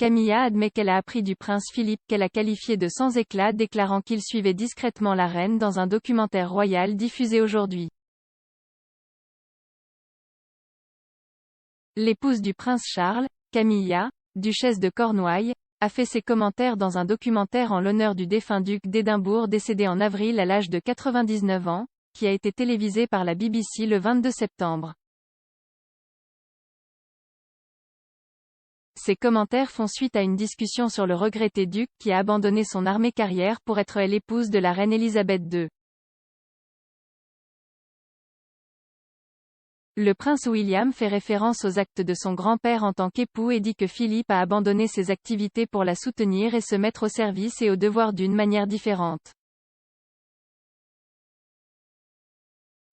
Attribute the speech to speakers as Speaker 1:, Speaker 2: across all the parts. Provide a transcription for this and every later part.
Speaker 1: Camilla admet qu'elle a appris du prince Philippe qu'elle a qualifié de sans éclat, déclarant qu'il suivait discrètement la reine dans un documentaire royal diffusé aujourd'hui. L'épouse du prince Charles, Camilla, duchesse de Cornouailles, a fait ses commentaires dans un documentaire en l'honneur du défunt duc d'Édimbourg décédé en avril à l'âge de 99 ans, qui a été télévisé par la BBC le 22 septembre. Ces commentaires font suite à une discussion sur le regretté duc qui a abandonné son armée carrière pour être l'épouse de la reine Elisabeth II. Le prince William fait référence aux actes de son grand-père en tant qu'époux et dit que Philippe a abandonné ses activités pour la soutenir et se mettre au service et au devoir d'une manière différente.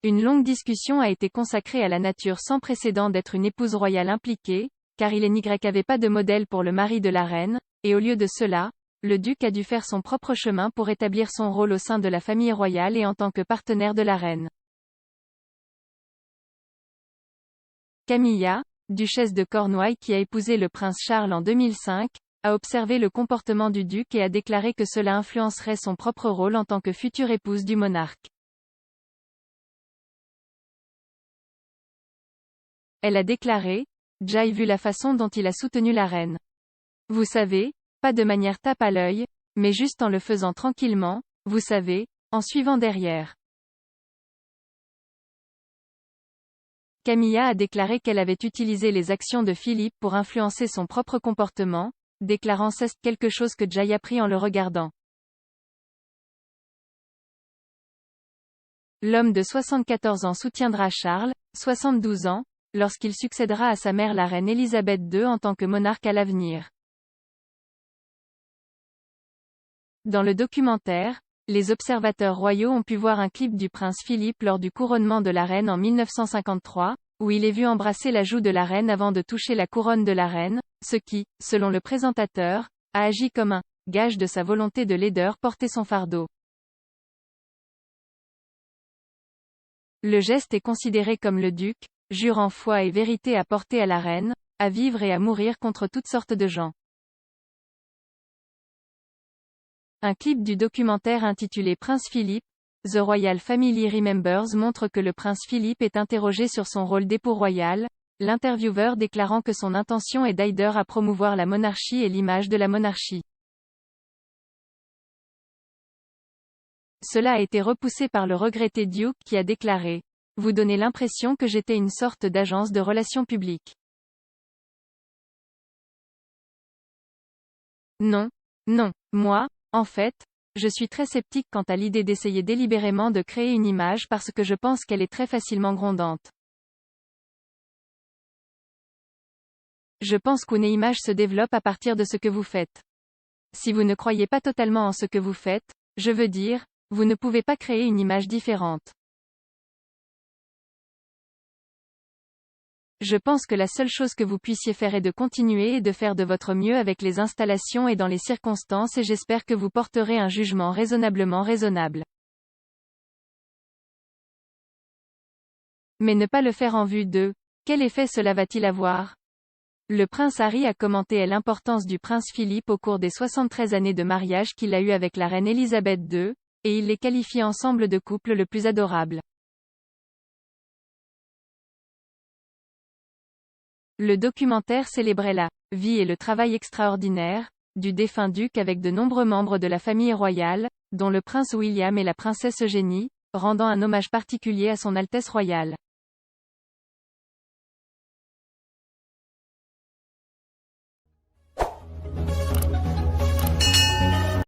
Speaker 1: Une longue discussion a été consacrée à la nature sans précédent d'être une épouse royale impliquée, car il n'y avait pas de modèle pour le mari de la reine, et au lieu de cela, le duc a dû faire son propre chemin pour établir son rôle au sein de la famille royale et en tant que partenaire de la reine. Camilla, duchesse de Cornouailles qui a épousé le prince Charles en 2005, a observé le comportement du duc et a déclaré que cela influencerait son propre rôle en tant que future épouse du monarque. Elle a déclaré: « J'ai vu la façon dont il a soutenu la reine. Vous savez, pas de manière tape à l'œil, mais juste en le faisant tranquillement, vous savez, en suivant derrière. » Camilla a déclaré qu'elle avait utilisé les actions de Philippe pour influencer son propre comportement, déclarant: « C'est quelque chose que j'ai appris en le regardant. » L'homme de 74 ans soutiendra Charles, 72 ans, lorsqu'il succédera à sa mère la reine Elisabeth II en tant que monarque à l'avenir. Dans le documentaire, les observateurs royaux ont pu voir un clip du prince Philippe lors du couronnement de la reine en 1953, où il est vu embrasser la joue de la reine avant de toucher la couronne de la reine, ce qui, selon le présentateur, a agi comme un gage de sa volonté de laideur porter son fardeau. Le geste est considéré comme le duc jure en foi et vérité à porter à la reine, à vivre et à mourir contre toutes sortes de gens. Un clip du documentaire intitulé Prince Philippe, The Royal Family Remembers montre que le prince Philippe est interrogé sur son rôle d'époux royal, l'intervieweur déclarant que son intention est d'aider à promouvoir la monarchie et l'image de la monarchie. Cela a été repoussé par le regretté duc qui a déclaré: « Vous donnez l'impression que j'étais une sorte d'agence de relations publiques. » Non. Non. Moi, en fait, je suis très sceptique quant à l'idée d'essayer délibérément de créer une image parce que je pense qu'elle est très facilement grondante. Je pense qu'une image se développe à partir de ce que vous faites. Si vous ne croyez pas totalement en ce que vous faites, je veux dire, vous ne pouvez pas créer une image différente. Je pense que la seule chose que vous puissiez faire est de continuer et de faire de votre mieux avec les installations et dans les circonstances et j'espère que vous porterez un jugement raisonnablement raisonnable. Mais ne pas le faire en vue de « Quel effet cela va-t-il avoir ?» Le prince Harry a commenté l'importance du prince Philippe au cours des 73 années de mariage qu'il a eu avec la reine Elisabeth II, et il les qualifie ensemble de couple le plus adorable. Le documentaire célébrait la vie et le travail extraordinaire du défunt duc avec de nombreux membres de la famille royale, dont le prince William et la princesse Eugénie, rendant un hommage particulier à son Altesse royale.